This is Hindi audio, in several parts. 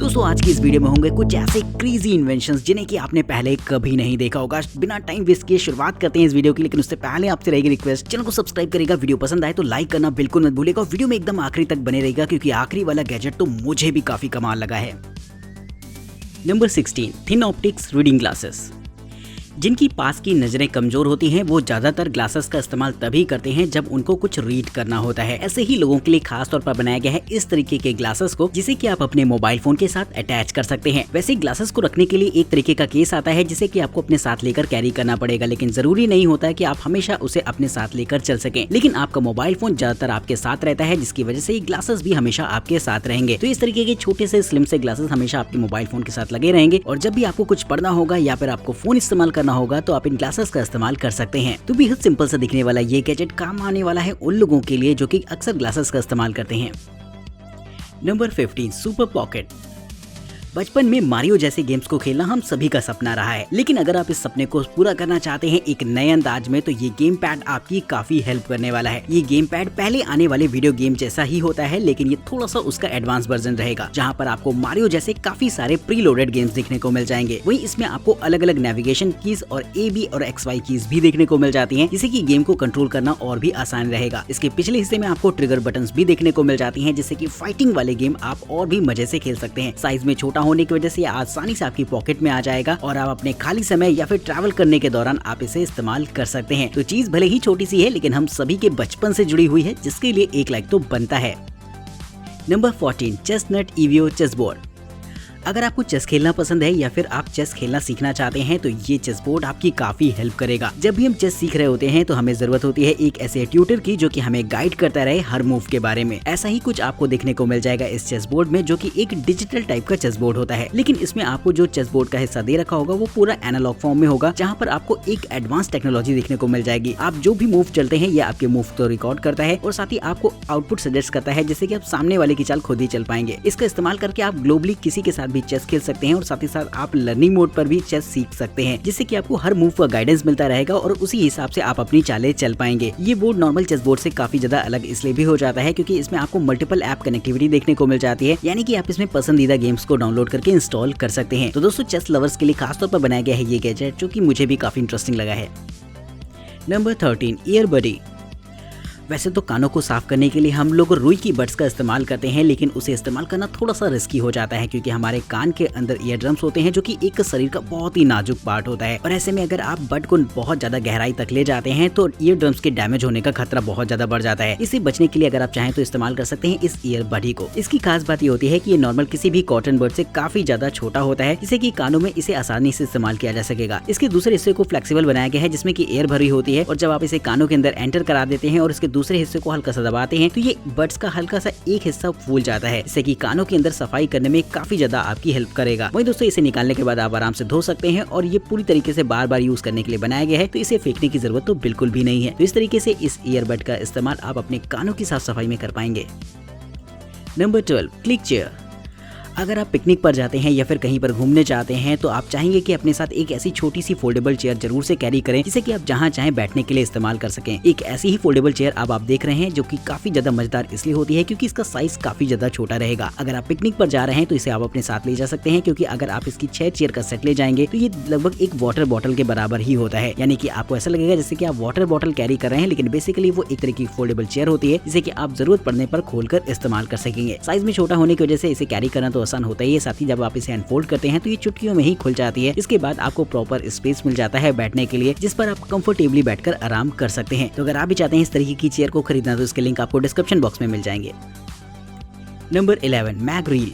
दोस्तों आज की इस वीडियो में होंगे कुछ ऐसे क्रेजी इन्वेंशंस जिन्हें कि आपने पहले कभी नहीं देखा होगा। बिना टाइम वेस्ट किए शुरुआत करते हैं इस वीडियो की, लेकिन उससे पहले आपसे रहेगी रिक्वेस्ट, चैनल को सब्सक्राइब करेगा, वीडियो पसंद आए तो लाइक करना बिल्कुल मत भूलिएगा। वीडियो में एकदम आखिरी तक बने रहेगा क्योंकि आखिरी वाला गैजेट तो मुझे भी काफी कमाल लगा है। Number 16, thin optics reading glasses. जिनकी पास की नजरें कमजोर होती हैं वो ज्यादातर ग्लासेस का इस्तेमाल तभी करते हैं जब उनको कुछ रीड करना होता है। ऐसे ही लोगों के लिए खास तौर पर बनाया गया है इस तरीके के ग्लासेस को, जिसे कि आप अपने मोबाइल फोन के साथ अटैच कर सकते हैं। वैसे ग्लासेस को रखने के लिए एक तरीके का केस आता है जिसे कि आपको अपने साथ लेकर कैरी करना पड़ेगा, लेकिन जरूरी नहीं होता है कि आप हमेशा उसे अपने साथ लेकर चल सकें। लेकिन आपका मोबाइल फोन ज्यादातर आपके साथ रहता है, जिसकी वजह से ग्लासेस भी हमेशा आपके साथ रहेंगे। तो इस तरीके के छोटे से स्लिम से ग्लासेस हमेशा आपके मोबाइल फोन के साथ लगे रहेंगे और जब भी आपको कुछ पढ़ना होगा या फिर आपको फोन इस्तेमाल करना होगा तो आप इन ग्लासेस का इस्तेमाल कर सकते हैं। तो बेहद सिंपल सा दिखने वाला ये गैजेट काम आने वाला है उन लोगों के लिए जो कि अक्सर ग्लासेस का इस्तेमाल करते हैं। Number 15, super pocket. बचपन में मारियो जैसे गेम्स को खेलना हम सभी का सपना रहा है, लेकिन अगर आप इस सपने को पूरा करना चाहते हैं एक नए अंदाज में तो ये गेम पैड आपकी काफी हेल्प करने वाला है। ये गेम पैड पहले आने वाले वीडियो गेम जैसा ही होता है, लेकिन ये थोड़ा सा उसका एडवांस वर्जन रहेगा, जहां पर आपको मारियो जैसे काफी सारे प्री लोडेड गेम्स देखने को मिल जाएंगे। वहीं इसमें आपको अलग अलग नेविगेशन कीज और AB और XY कीज भी देखने को मिल जाती है, जिससे कि गेम को कंट्रोल करना और भी आसान रहेगा। इसके पिछले हिस्से में आपको ट्रिगर बटन्स भी देखने को मिल जाती है, जिससे कि फाइटिंग वाले गेम आप और भी मजे से खेल सकते हैं। साइज में छोटा होने की वजह से आसानी से आपकी पॉकेट में आ जाएगा और आप अपने खाली समय या फिर ट्रैवल करने के दौरान आप इसे इस्तेमाल कर सकते हैं। तो चीज भले ही छोटी सी है, लेकिन हम सभी के बचपन से जुड़ी हुई है, जिसके लिए एक लाइक तो बनता है। Number 14, chestnut EVO chess board. अगर आपको चेस खेलना पसंद है या फिर आप चेस खेलना सीखना चाहते हैं तो ये चेस बोर्ड आपकी काफी हेल्प करेगा। जब भी हम चेस सीख रहे होते हैं तो हमें जरूरत होती है एक ऐसे ट्यूटर की जो कि हमें गाइड करता रहे हर मूव के बारे में। ऐसा ही कुछ आपको देखने को मिल जाएगा इस चेस बोर्ड में, जो कि एक डिजिटल टाइप का चेस बोर्ड होता है, लेकिन इसमें आपको जो चेस बोर्ड का हिस्सा दे रखा होगा वो पूरा एनालॉग फॉर्म में होगा, जहाँ पर आपको एक एडवांस टेक्नोलॉजी देखने को मिल जाएगी। आप जो भी मूव चलते हैं ये आपके मूव को रिकॉर्ड करता है और साथ ही आपको आउटपुट सजेस्ट करता है, जिससे कि आप सामने वाले की चाल खुद ही चल पाएंगे। इसका इस्तेमाल करके आप ग्लोबली किसी के साथ भी चेस खेल सकते हैं और साथ ही साथ आप लर्निंग मोड पर भी चेस सीख सकते हैं, जिससे कि आपको हर मूव का गाइडेंस मिलता रहेगा और उसी हिसाब से आप अपनी चालें चल पाएंगे। ये बोर्ड नॉर्मल चेस बोर्ड से काफी ज्यादा अलग इसलिए भी हो जाता है क्योंकि इसमें आपको मल्टीपल ऐप कनेक्टिविटी देखने को मिल जाती है, यानी कि आप इसमें पसंदीदा गेम्स को डाउनलोड करके इंस्टॉल कर सकते हैं। तो दोस्तों चेस लवर्स के लिए खासतौर पर बनाया गया है ये गैजेट, जो कि मुझे भी काफी इंटरेस्टिंग लगा है। नंबर 13, ईयरबडी। वैसे तो कानों को साफ करने के लिए हम लोग रुई की बड्स का इस्तेमाल करते हैं, लेकिन उसे इस्तेमाल करना थोड़ा सा रिस्की हो जाता है क्योंकि हमारे कान के अंदर ईयर ड्रम्स होते हैं, जो कि एक शरीर का बहुत ही नाजुक पार्ट होता है। और ऐसे में अगर आप बड को बहुत ज्यादा गहराई तक ले जाते हैं तो ईयर ड्रम्स के डैमेज होने का खतरा बहुत ज्यादा बढ़ जाता है। इससे बचने के लिए अगर आप चाहें तो इस्तेमाल कर सकते हैं इस ईयरबडी को। इसकी खास बात ये होती है कि ये नॉर्मल किसी भी कॉटन बड से काफी ज्यादा छोटा होता है, जिससे कि कानों में इसे आसानी से इस्तेमाल किया जा सकेगा। इसके दूसरे हिस्से को फ्लेक्सिबल बनाया गया है, जिसमें की एयर भरी होती है, और जब आप इसे कानों के अंदर एंटर करा देते हैं और इसके दूसरे हिस्से को हल्का दबाते हैं तो ये बड्स का हल्का सा एक हिस्सा फूल जाता है, जिससे कि कानों के अंदर सफाई करने में काफी ज्यादा आपकी हेल्प करेगा। वहीं दोस्तों इसे निकालने के बाद आप आराम से धो सकते हैं और ये पूरी तरीके से बार बार यूज करने के लिए बनाया गया है, तो इसे फेंकने की जरूरत तो बिल्कुल भी नहीं है। तो इस तरीके से इस ईयरबड का इस्तेमाल आप अपने कानों की साफ सफाई में कर पाएंगे। Number 12, click chair. अगर आप पिकनिक पर जाते हैं या फिर कहीं पर घूमने जाते हैं तो आप चाहेंगे कि अपने साथ एक ऐसी छोटी सी फोल्डेबल चेयर जरूर से कैरी करें, जिसे कि आप जहां चाहें बैठने के लिए इस्तेमाल कर सकें। एक ऐसी ही फोल्डेबल चेयर अब आप देख रहे हैं, जो कि काफी ज्यादा मजेदार इसलिए होती है क्योंकि इसका साइज काफी ज्यादा छोटा रहेगा। अगर आप पिकनिक पर जा रहे हैं तो इसे आप अपने साथ ले जा सकते हैं, क्योंकि अगर आप इसकी 6 चेयर का सेट ले जाएंगे तो ये लगभग एक वाटर बॉटल के बराबर ही होता है, यानी कि आपको ऐसा लगेगा जैसे कि आप वाटर बॉटल कैरी कर रहे हैं, लेकिन बेसिकली वो एक तरह की फोल्डेबल चेयर होती है, जिसे कि आप जरूरत पड़ने पर खोलकर इस्तेमाल कर सकेंगे। साइज में छोटा होने की वजह से इसे कैरी करना तो आसान होता ही है, साथ ही जब आप इसे अनफोल्ड करते हैं तो ये चुटकियों में ही खुल जाती है। इसके बाद आपको प्रॉपर स्पेस मिल जाता है बैठने के लिए, जिस पर आप कंफर्टेबली बैठकर आराम कर सकते हैं। तो अगर आप भी चाहते हैं इस तरीके की चेयर को खरीदना तो इसके लिंक आपको डिस्क्रिप्शन बॉक्स में मिल जाएंगे। Number 11, mag reel.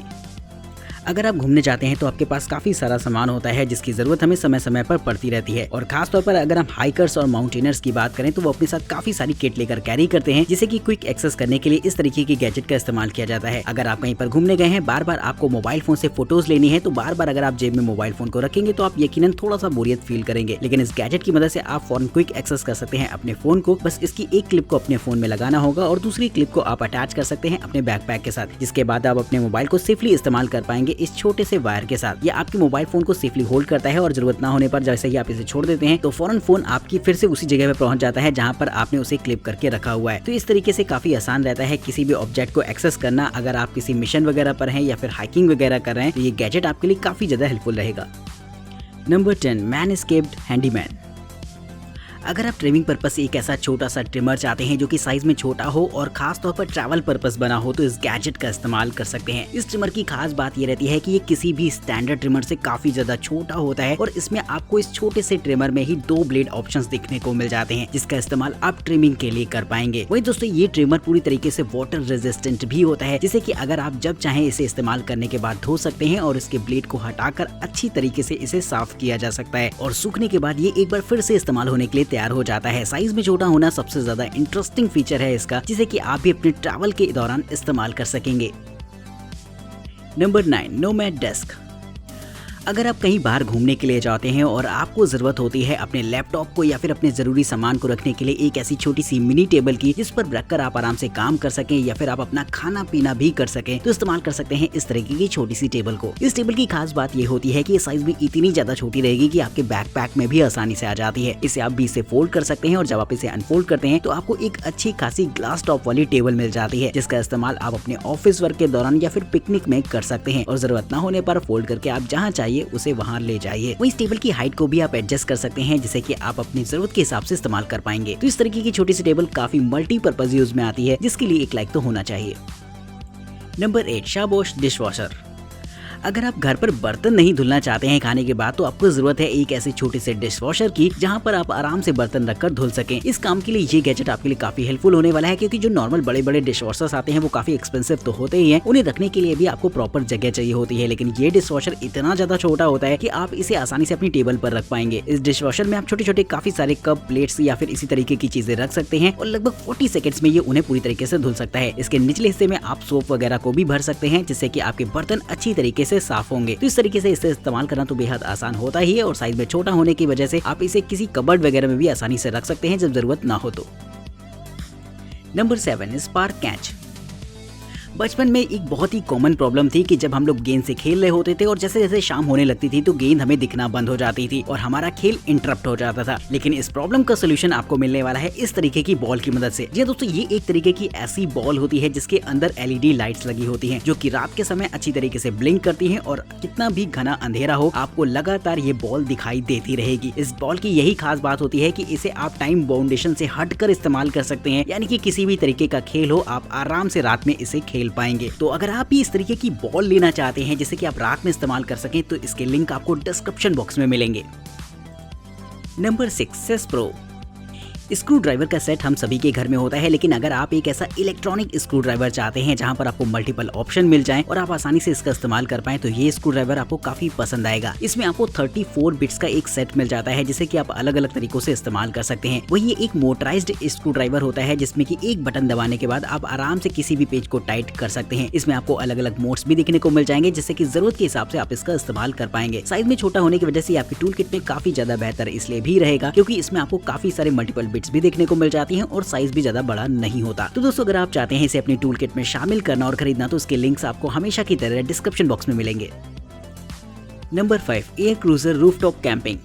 अगर आप घूमने जाते हैं तो आपके पास काफी सारा सामान होता है जिसकी जरूरत हमें समय समय पर पड़ती रहती है, और खास तौर पर अगर हम हाइकर्स और माउंटेनर्स की बात करें तो वो अपने साथ काफी सारी किट लेकर कैरी करते हैं, जिसे कि क्विक एक्सेस करने के लिए इस तरीके की गैजेट का इस्तेमाल किया जाता है। अगर आप कहीं पर घूमने गए हैं, बार बार आपको मोबाइल फोन से फोटोज लेनी है, तो बार बार अगर आप जेब में मोबाइल फोन को रखेंगे तो आप यकीनन थोड़ा सा बोरियत फील करेंगे, लेकिन इस गैजेट की मदद से आप फौरन क्विक एक्सेस कर सकते हैं अपने फोन को। बस इसकी एक क्लिप को अपने फोन में लगाना होगा और दूसरी क्लिप को आप अटैच कर सकते हैं अपने बैकपैक के साथ, जिसके बाद आप अपने मोबाइल को सेफली इस्तेमाल कर पाएंगे इस छोटे से वायर के साथ। ये आपके मोबाइल फोन को सेफली होल्ड करता है और जरूरत ना होने पर जैसे ही आप इसे छोड़ देते हैं तो फौरन फोन आपकी फिर से उसी जगह पे पहुंच जाता है जहां पर आपने उसे क्लिप करके रखा हुआ है। तो इस तरीके से काफी आसान रहता है किसी भी ऑब्जेक्ट को एक्सेस करना। अगर आप किसी मिशन वगैरह पर हैं या फिर हाइकिंग वगैरह कर रहे हैं तो ये गैजेट आपके लिए काफी ज्यादा हेल्पफुल रहेगा। Number 10 man escaped handyman. अगर आप ट्रिमिंग पर्पस से एक ऐसा छोटा सा ट्रिमर चाहते हैं जो कि साइज में छोटा हो और खास तौर पर ट्रैवल पर्पस बना हो तो इस गैजेट का इस्तेमाल कर सकते हैं। इस ट्रिमर की खास बात ये रहती है कि ये किसी भी स्टैंडर्ड ट्रिमर से काफी ज्यादा छोटा होता है और इसमें आपको इस छोटे से ट्रिमर में ही 2 ब्लेड ऑप्शंस देखने को मिल जाते हैं जिसका इस्तेमाल आप ट्रिमिंग के लिए कर पाएंगे। वहीं दोस्तों ये ट्रिमर पूरी तरीके से वाटर रेजिस्टेंट भी होता है जिससे कि अगर आप जब चाहें इसे इस्तेमाल करने के बाद धो सकते हैं और इसके ब्लेड को हटाकर अच्छी तरीके से इसे साफ किया जा सकता है और सूखने के बाद ये एक बार फिर से इस्तेमाल होने के लिए तैयार हो जाता है। साइज में छोटा होना सबसे ज्यादा इंटरेस्टिंग फीचर है इसका, जिसे कि आप भी अपने ट्रैवल के दौरान इस्तेमाल कर सकेंगे। Number 9 nomad desk. अगर आप कहीं बाहर घूमने के लिए जाते हैं और आपको जरूरत होती है अपने लैपटॉप को या फिर अपने जरूरी सामान को रखने के लिए एक ऐसी छोटी सी मिनी टेबल की जिस पर रखकर आप आराम से काम कर सकें या फिर आप अपना खाना पीना भी कर सकें तो इस्तेमाल कर सकते हैं इस तरीके की छोटी सी टेबल को। इस टेबल की खास बात ये होती है कि ये साइज में इतनी ज्यादा छोटी रहेगी कि आपके बैकपैक में भी आसानी से आ जाती है। इसे आप बीच से फोल्ड कर सकते हैं और जब आप इसे अनफोल्ड करते हैं तो आपको एक अच्छी खासी ग्लास टॉप वाली टेबल मिल जाती है जिसका इस्तेमाल आप अपने ऑफिस वर्क के दौरान या फिर पिकनिक में कर सकते हैं और जरूरत ना होने पर फोल्ड करके आप जहाँ चाहिए उसे वहाँ ले जाइए। वहीं इस टेबल की हाइट को भी आप एडजस्ट कर सकते हैं जिसे कि आप अपनी जरूरत के हिसाब से इस्तेमाल कर पाएंगे। तो इस तरीके की छोटी सी टेबल काफी मल्टीपर्पज यूज में आती है जिसके लिए एक लाइक तो होना चाहिए। नंबर 8 शाबोश डिशवॉशर। अगर आप घर पर बर्तन नहीं धुलना चाहते हैं खाने के बाद तो आपको जरूरत है एक ऐसे छोटे से डिशवॉशर की जहां पर आप आराम से बर्तन रखकर धुल सकें। इस काम के लिए ये गैजेट आपके लिए काफी हेल्पफुल होने वाला है क्योंकि जो नॉर्मल बड़े बड़े डिशवॉशर्स आते हैं वो काफी एक्सपेंसिव तो होते ही हैं, उन्हें रखने के लिए भी आपको प्रॉपर जगह चाहिए होती है। लेकिन ये डिशवॉशर इतना ज्यादा छोटा होता है कि आप इसे आसानी से अपनी टेबल पर रख पाएंगे। इस डिशवॉशर में आप छोटे छोटे काफी सारे कप, प्लेट्स या फिर इसी तरीके की चीजें रख सकते हैं और लगभग 40 सेकंड्स में ये उन्हें पूरी तरीके से धुल सकता है। इसके निचले हिस्से में आप सोप वगैरह को भी भर सकते हैं जिससे कि आपके बर्तन अच्छी तरीके से साफ होंगे। इस तरीके से इसे इस्तेमाल करना तो बेहद आसान होता ही है और साइज में छोटा होने की वजह से आप इसे किसी कबर्ड वगैरह में भी आसानी से रख सकते हैं जब जरूरत ना हो तो। Number 7 spark catch. बचपन में एक बहुत ही कॉमन प्रॉब्लम थी कि जब हम लोग गेंद से खेल रहे होते थे और जैसे जैसे शाम होने लगती थी तो गेंद हमें दिखना बंद हो जाती थी और हमारा खेल इंटरप्ट हो जाता था। लेकिन इस प्रॉब्लम का सोल्यूशन आपको मिलने वाला है इस तरीके की बॉल की मदद से। जी दोस्तों, ये एक तरीके की ऐसी बॉल होती है जिसके अंदर LED लाइट्स लगी होती हैं जो कि रात के समय अच्छी तरीके से ब्लिंक करती हैं और कितना भी घना अंधेरा हो आपको लगातार ये बॉल दिखाई देती रहेगी। इस बॉल की यही खास बात होती है कि इसे आप टाइम बाउंडेशन से हटकर इस्तेमाल कर सकते हैं, यानी कि किसी भी तरीके का खेल हो आप आराम से रात में इसे खेल पाएंगे। तो अगर आप भी इस तरीके की बॉल लेना चाहते हैं जिसे कि आप रात में इस्तेमाल कर सकें तो इसके लिंक आपको डिस्क्रिप्शन बॉक्स में मिलेंगे। नंबर 6 सेस प्रो। स्क्रू ड्राइवर का सेट हम सभी के घर में होता है, लेकिन अगर आप एक ऐसा इलेक्ट्रॉनिक स्क्रू ड्राइवर चाहते हैं जहां पर आपको मल्टीपल ऑप्शन मिल जाएं और आप आसानी से इसका इस्तेमाल कर पाएं तो ये स्क्रू ड्राइवर आपको काफी पसंद आएगा। इसमें आपको 34 बिट्स का एक सेट मिल जाता है जिसे कि आप अलग अलग तरीकों से इस्तेमाल कर सकते हैं। वही ये एक मोटराइज्ड स्क्रू ड्राइवर होता है जिसमें कि एक बटन दबाने के बाद आप आराम से किसी भी पेज को टाइट कर सकते हैं। इसमें आपको अलग अलग मोड्स भी देखने को मिल जाएंगे जिससे कि जरूरत के हिसाब से आप इसका इस्तेमाल कर पाएंगे। साइज में छोटा होने की वजह से आपकी टूल किट में काफी ज्यादा बेहतर इसलिए भी रहेगा क्योंकि इसमें आपको काफी सारे मल्टीपल बिट्स भी देखने को मिल जाती हैं और साइज भी ज्यादा बड़ा नहीं होता। तो दोस्तों, अगर आप चाहते हैं इसे अपनी टूल किट में शामिल करना और खरीदना तो उसके लिंक्स आपको हमेशा की तरह डिस्क्रिप्शन बॉक्स में मिलेंगे। Number 5 air cruiser rooftop camping.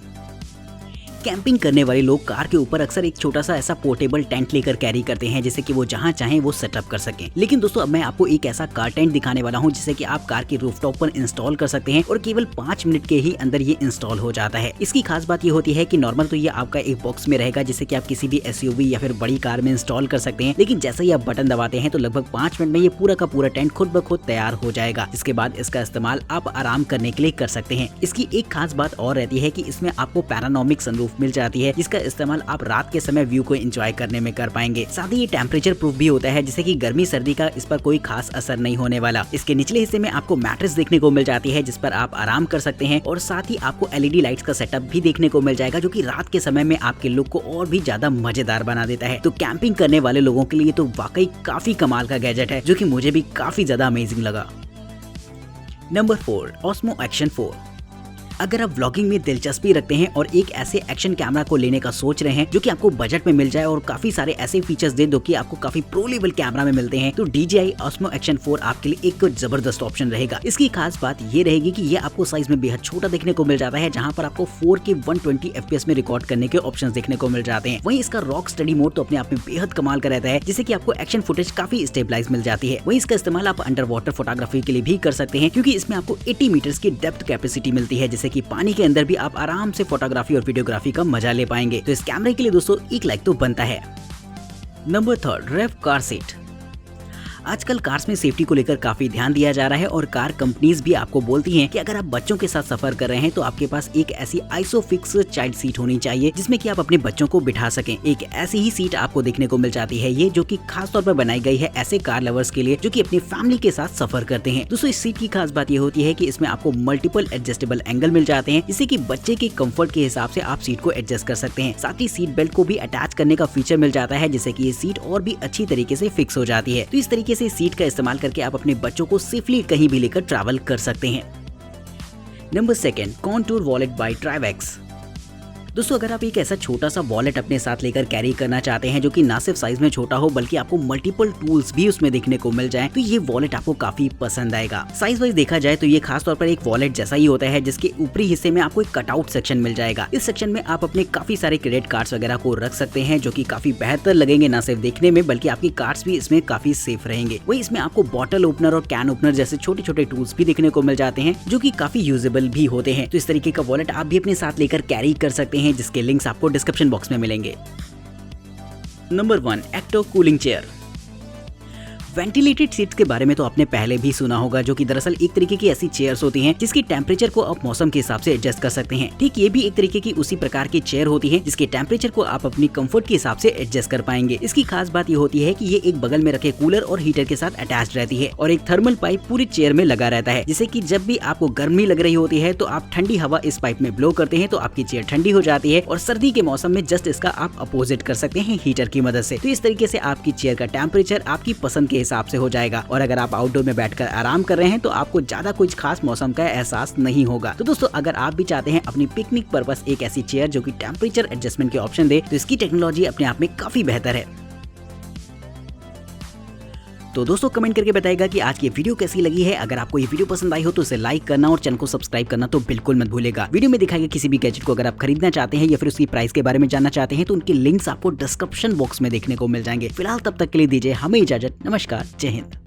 Camping करने वाले लोग कार के ऊपर अक्सर एक छोटा सा ऐसा पोर्टेबल टेंट लेकर कैरी करते हैं जिससे कि वो जहां चाहें वो सेटअप कर सकें। लेकिन दोस्तों, अब मैं आपको एक ऐसा कार टेंट दिखाने वाला हूं जिसे कि आप कार के रूफटॉप पर इंस्टॉल कर सकते हैं और केवल 5 मिनट के ही अंदर ये इंस्टॉल हो जाता है। इसकी खास बात ये होती है कि नॉर्मल तो ये आपका एक बॉक्स में रहेगा जिसे कि आप किसी भी SUV या फिर बड़ी कार में इंस्टॉल कर सकते हैं, लेकिन जैसे ही आप बटन दबाते हैं तो लगभग 5 मिनट में ये पूरा का पूरा टेंट खुद ब खुद तैयार हो जाएगा। इसके बाद इसका इस्तेमाल आप आराम करने के लिए कर सकते हैं। इसकी एक खास बात और रहती है कि इसमें आपको पैरानोमिक सनरूफ मिल जाती है जिसका इस्तेमाल आप रात के समय व्यू को एंजॉय करने में कर पाएंगे। साथ ही ये टेम्परेचर प्रूफ भी होता है जिससे कि गर्मी सर्दी का इस पर कोई खास असर नहीं होने वाला। इसके निचले हिस्से में आपको मैट्रेस देखने को मिल जाती है जिस पर आप आराम कर सकते हैं और साथ ही आपको LED लाइट्स का सेटअप भी देखने को मिल जाएगा जो कि रात के समय में आपके लुक को और भी ज्यादा मजेदार बना देता है। तो कैंपिंग करने वाले लोगों के लिए तो वाकई काफी कमाल का गैजेट है जो कि मुझे भी काफी ज्यादा अमेजिंग लगा। Number 4 osmo action 4। अगर आप व्लॉगिंग में दिलचस्पी रखते हैं और एक ऐसे एक्शन कैमरा को लेने का सोच रहे हैं जो कि आपको बजट में मिल जाए और काफी सारे ऐसे फीचर्स दे दो कि आपको काफी प्रो लेवल कैमरा में मिलते हैं, तो DJI Osmo Action 4 आपके लिए एक जबरदस्त ऑप्शन रहेगा। इसकी खास बात ये रहेगी कि ये आपको साइज में बेहद छोटा देखने को मिल जाता है, जहां पर आपको 4K 120 FPS में रिकॉर्ड करने के ऑप्शंस देखने को मिल जाते हैं। वहीं इसका रॉक स्टडी मोड तो अपने आप में बेहद कमाल का रहता है, जिससे कि आपको एक्शन फुटेज काफी स्टेबलाइज मिल जाती है। वहीं इसका इस्तेमाल आप अंडर वाटर फोटोग्राफी के लिए भी कर सकते हैं, क्योंकि इसमें आपको 80 मीटर्स की डेप्थ कैपेसिटी मिलती है, जिससे कि पानी के अंदर भी आप आराम से फोटोग्राफी और वीडियोग्राफी का मजा ले पाएंगे। तो इस कैमरे के लिए दोस्तों एक लाइक तो बनता है। नंबर 3, रेव कार सीट। आजकल कार्स में सेफ्टी को लेकर काफी ध्यान दिया जा रहा है और कार कंपनीज भी आपको बोलती हैं कि अगर आप बच्चों के साथ सफर कर रहे हैं तो आपके पास एक ऐसी आइसोफिक्स चाइल्ड सीट होनी चाहिए जिसमें कि आप अपने बच्चों को बिठा सकें। एक ऐसी ही सीट आपको देखने को मिल जाती है ये, जो कि खास तौर पर बनाई गई है ऐसे कार लवर्स के लिए जो कि अपनी फैमिली के साथ सफर करते हैं। दोस्तों इस सीट की खास बात ये होती है कि इसमें आपको मल्टीपल एडजस्टेबल एंगल मिल जाते हैं, जिससे कि बच्चे के कंफर्ट के हिसाब से आप सीट को एडजस्ट कर सकते हैं। साथ ही सीट बेल्ट को भी अटैच करने का फीचर मिल जाता है, जिससे कि ये सीट और भी अच्छी तरीके से फिक्स हो जाती है। तो इस तरीके से सीट का इस्तेमाल करके आप अपने बच्चों को सेफली कहीं भी लेकर ट्रैवल कर सकते हैं। Number 2, contour wallet by Trivex. दोस्तों अगर आप एक ऐसा छोटा सा वॉलेट अपने साथ लेकर कैरी करना चाहते हैं जो कि ना सिर्फ साइज में छोटा हो बल्कि आपको मल्टीपल टूल्स भी उसमें देखने को मिल जाएं, तो ये वॉलेट आपको काफी पसंद आएगा। साइज वाइज देखा जाए तो ये खास तौर पर एक वॉलेट जैसा ही होता है, जिसके ऊपरी हिस्से में आपको एक कटआउट सेक्शन मिल जाएगा। इस सेक्शन में आप अपने काफी सारे क्रेडिट कार्ड्स वगैरह को रख सकते हैं, जो कि काफी बेहतर लगेंगे ना सिर्फ देखने में बल्कि आपकी कार्ड्स भी इसमें काफी सेफ रहेंगे। वही इसमें आपको बॉटल ओपनर और कैन ओपनर जैसे छोटे छोटे टूल्स भी देखने को मिल जाते हैं, जो कि काफी यूजेबल भी होते हैं। तो इस तरीके का वॉलेट आप भी अपने साथ लेकर कैरी कर सकते हैं, जिसके लिंक्स आपको डिस्क्रिप्शन बॉक्स में मिलेंगे। नंबर 1, एक्टो कूलिंग चेयर। वेंटिलेटेड सीट्स के बारे में तो आपने पहले भी सुना होगा, जो कि दरअसल एक तरीके की ऐसी चेयर्स होती हैं जिसकी टेम्परेचर को आप मौसम के हिसाब से एडजस्ट कर सकते हैं। ठीक ये भी एक तरीके की उसी प्रकार की चेयर होती है जिसके टेम्परेचर को आप अपनी कंफर्ट के हिसाब से एडजस्ट कर पाएंगे। इसकी खास बात ये होती है कि ये एक बगल में रखे कूलर और हीटर के साथ अटैच रहती है और एक थर्मल पाइप पूरी चेयर में लगा रहता है, जिससे कि जब भी आपको गर्मी लग रही होती है तो आप ठंडी हवा इस पाइप में ब्लो करते हैं तो आपकी चेयर ठंडी हो जाती है, और सर्दी के मौसम में जस्ट इसका आप अपोजिट कर सकते हैं हीटर की मदद से। तो इस तरीके से आपकी चेयर का टेम्परेचर आपकी पसंद के हिसाब से हो जाएगा, और अगर आप आउटडोर में बैठकर आराम कर रहे हैं तो आपको ज्यादा कुछ खास मौसम का एहसास नहीं होगा। तो दोस्तों अगर आप भी चाहते हैं अपनी पिकनिक पर्पस एक ऐसी चेयर जो कि टेम्परेचर एडजस्टमेंट के ऑप्शन दे, तो इसकी टेक्नोलॉजी अपने आप में काफी बेहतर है। तो दोस्तों कमेंट करके बताइएगा कि आज की वीडियो कैसी लगी है। अगर आपको ये वीडियो पसंद आई हो तो इसे लाइक करना और चैनल को सब्सक्राइब करना तो बिल्कुल मत भूलेगा। वीडियो में दिखाए गए किसी भी गैजेट को अगर आप खरीदना चाहते हैं या फिर उसकी प्राइस के बारे में जानना चाहते हैं तो उनके लिंक्स आपको डिस्क्रिप्शन बॉक्स में देखने को मिल जाएंगे। फिलहाल तब तक के लिए दीजिए हमें इजाजत। नमस्कार, जय हिंद।